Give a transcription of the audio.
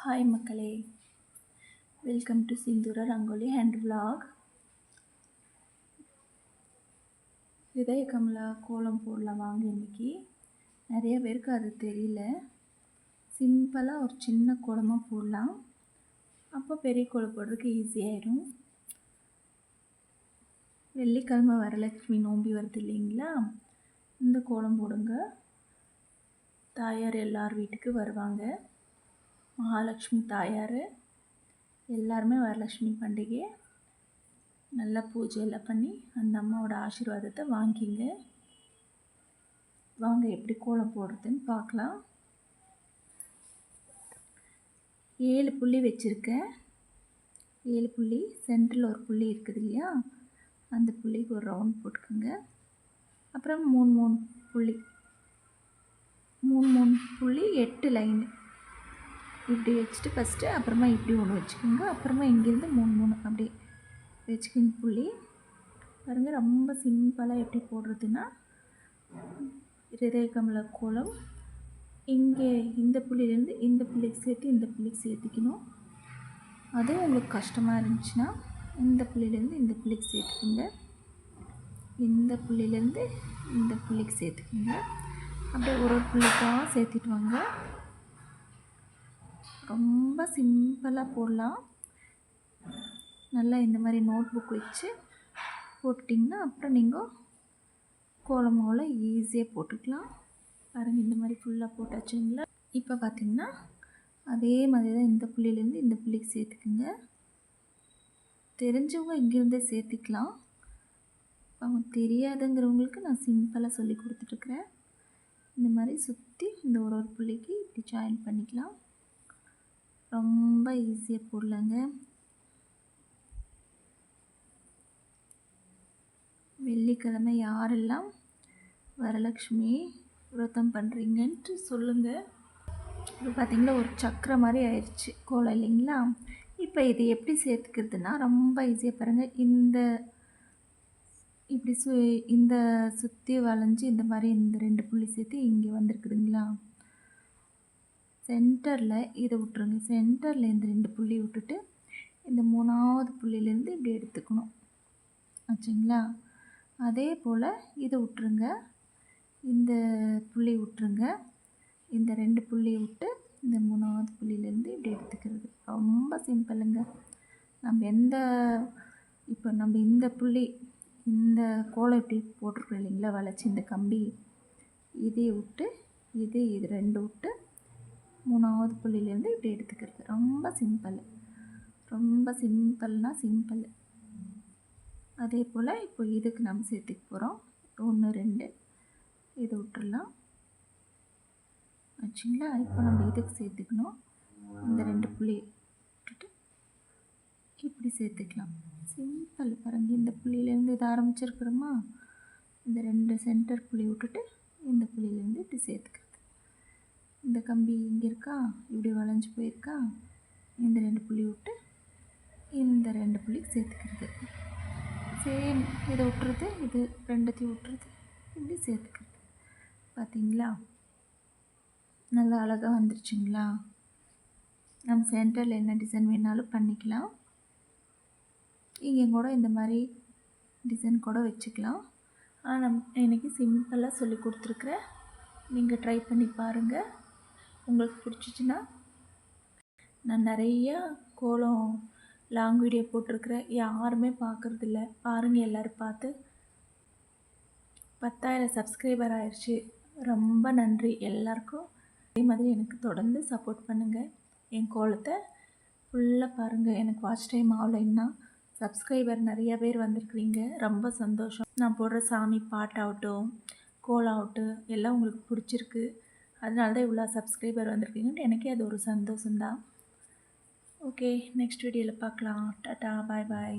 Hi மக்களே, welcome to Sindhura rangoli hand vlog. இதய கமலா கோலம் போடலாம் வாங்க. இன்றைக்கி நிறைய பேருக்கு அது தெரியல. சிம்பிளாக ஒரு சின்ன கோலமாக போடலாம். அப்போ பெரிய கோலம் போடுறதுக்கு ஈஸியாகிடும். வெள்ளிக்கிழமை வரலட்சுமி நோம்பி வருது இல்லைங்களா, இந்த கோலம் போடுங்க. தாயார் எல்லார் வீட்டுக்கு வருவாங்க. மகாலட்சுமி தாயார் எல்லாருமே வரலட்சுமி பண்டிகை நல்லா பூஜை எல்லாம் பண்ணி அந்த அம்மாவோட ஆசீர்வாதத்தை வாங்கிங்க. வாங்க எப்படி கோலம் போடுறதுன்னு பார்க்கலாம். 7 புள்ளி வச்சுருக்கேன். 7 புள்ளி, சென்டரில் ஒரு புள்ளி இருக்குது இல்லையா, அந்த புள்ளிக்கு ஒரு ரவுண்ட் போட்டுக்கோங்க. அப்புறம் 3 புள்ளி 8 லைன் இப்படி வச்சுட்டு ஃபஸ்ட்டு, அப்புறமா இப்படி ஒன்று வச்சுக்கோங்க. அப்புறமா இங்கேருந்து 3 அப்படியே வச்சுக்கோங்க புள்ளி. பாருங்கள், ரொம்ப சிம்பிளாக எப்படி போடுறதுன்னா, இதய கமல கோலம் இங்கே இந்த புள்ளியிலேருந்து இந்த புள்ளிக்கு சேர்த்து இந்த புள்ளிக்கு சேர்த்திக்கணும். அதுவும் உங்களுக்கு கஷ்டமாக இருந்துச்சுன்னா இந்த புள்ளியிலேருந்து இந்த புள்ளிக்கு சேர்த்துக்குங்க, இந்த புள்ளியிலேருந்து இந்த புள்ளிக்கு சேர்த்துக்குங்க. அப்படியே ஒரு புள்ளிக்காக சேர்த்திட்டு வாங்க. ரொம்ப சிம்பிளாக போடலாம். நல்லா இந்த மாதிரி நோட் புக் வச்சு போட்டிங்கன்னா அப்புறம் நீங்கள் கோலம் மாவில் ஈஸியாக போட்டுக்கலாம். பாருங்கள், இந்த மாதிரி ஃபுல்லாக போட்டாச்சுங்களா. இப்போ பார்த்திங்கன்னா அதே மாதிரி தான் இந்த புள்ளியிலேருந்து இந்த புள்ளிக்கு சேர்த்துக்குங்க. தெரிஞ்சவங்க இங்கேருந்தே சேர்த்திக்கலாம். அவங்க தெரியாதுங்கிறவங்களுக்கு நான் சிம்பிளாக சொல்லி கொடுத்துட்ருக்குறேன். இந்த மாதிரி சுற்றி இந்த ஒரு புள்ளிக்கு இப்படி ஜாயின் பண்ணிக்கலாம். ரொம்ப ஈஸியாக போடலாங்க. வெள்ளிக்கிழமை யாரெல்லாம் வரலட்சுமி விரதம் பண்ணுறீங்கன்ட்டு சொல்லுங்கள். இப்போ பார்த்திங்களா, ஒரு சக்கரை மாதிரி ஆயிடுச்சு கோலம் இல்லைங்களா. இப்போ இது எப்படி சேர்த்துக்கிறதுனா ரொம்ப ஈஸியாக பாருங்கள். இப்படி இந்த சுற்றி வளைஞ்சி இந்த மாதிரி இந்த 2 புள்ளி சேர்த்து இங்கே வந்திருக்குதுங்களா, சென்டரில் இதை விட்டுருங்க. சென்டரில் இந்த 2 புள்ளி விட்டுட்டு இந்த 3ஆவது புள்ளியிலேருந்து இப்படி எடுத்துக்கணும் ஆச்சுங்களா. அதே போல் இதை விட்டுருங்க, இந்த புள்ளி விட்டுருங்க, இந்த 2 புள்ளி விட்டு இந்த 3ஆவது புள்ளியிலேருந்து இப்படி எடுத்துக்கிறது. ரொம்ப சிம்பிளுங்க. இப்போ நம்ம இந்த புள்ளி இந்த கோலம் இப்படி போட்டிருக்கோம் இல்லைங்களா, வளைச்சி இந்த கம்பி இதை விட்டு இது 2 விட்டு 3ஆவது புள்ளியிலேருந்து இப்படி எடுத்துக்கிறது. ரொம்ப சிம்பிள், ரொம்ப சிம்பிள்னா சிம்பிள். அதே போல் இப்போ இதுக்கு நம்ம சேர்த்துக்க போகிறோம். 1 2 இதை விட்டுடலாம் ஆச்சுங்களா. இப்போ நம்ம இதுக்கு சேர்த்துக்கணும். இந்த 2 புள்ளி விட்டுட்டு இப்படி சேர்த்துக்கலாம். சிம்பிள். பாருங்கள், இந்த புள்ளியிலேருந்து இதை ஆரம்பிச்சிருக்கிறோமா, இந்த 2 சென்டர் புள்ளி விட்டுட்டு இந்த புள்ளியிலேருந்து இப்படி சேர்த்துக்கிறது. இந்த கம்பி இங்கே இருக்கா, இப்படி வளைஞ்சு போயிருக்கா, இந்த 2 புள்ளி விட்டு இந்த 2 புள்ளிக்கு சேர்த்துக்கிறது. சேம் இதை விட்டுறது, இது 2த்தையும் விட்டுறது, இப்படி சேர்த்துக்கிறது. பார்த்திங்களா, நல்லா அழகாக வந்துருச்சுங்களா. நம்ம சென்டரில் என்ன டிசைன் வேணாலும் பண்ணிக்கலாம். இங்கே கூட இந்த மாதிரி டிசைன் கூட வச்சுக்கலாம். ஆனால் எனக்கு சிம்பிளாக சொல்லி கொடுத்துருக்குறேன். நீங்கள் ட்ரை பண்ணி பாருங்கள். உங்களுக்கு பிடிச்சிச்சின்னா, நான் நிறையா கோலம் லாங் வீடியோ போட்டிருக்கிறேன். யாருமே பார்க்குறதில்ல. பாருங்கள், எல்லோரும் பார்த்து 10,000 சப்ஸ்கிரைபர் ஆயிடுச்சு. ரொம்ப நன்றி எல்லாருக்கும். அதே மாதிரி எனக்கு தொடர்ந்து சப்போர்ட் பண்ணுங்கள். என் கோலத்தை ஃபுல்லாக பாருங்கள். எனக்கு வாட்ச் டைம் ஆகலைன்னா சப்ஸ்கிரைபர் நிறையா பேர் வந்திருக்குறீங்க. ரொம்ப சந்தோஷம். நான் போடுற சாமி பாட்டாகட்டும் கோலம் ஆகட்டும் எல்லாம் உங்களுக்கு பிடிச்சிருக்கு. அதனால தான் இவ்வளோ சப்ஸ்கிரைபர் வந்திருக்கீங்கன்ட்டு எனக்கே அது ஒரு சந்தோஷம்தான். ஓகே, நெக்ஸ்ட் வீடியோவில் பார்க்கலாம். டாட்டா, பாய் பாய்.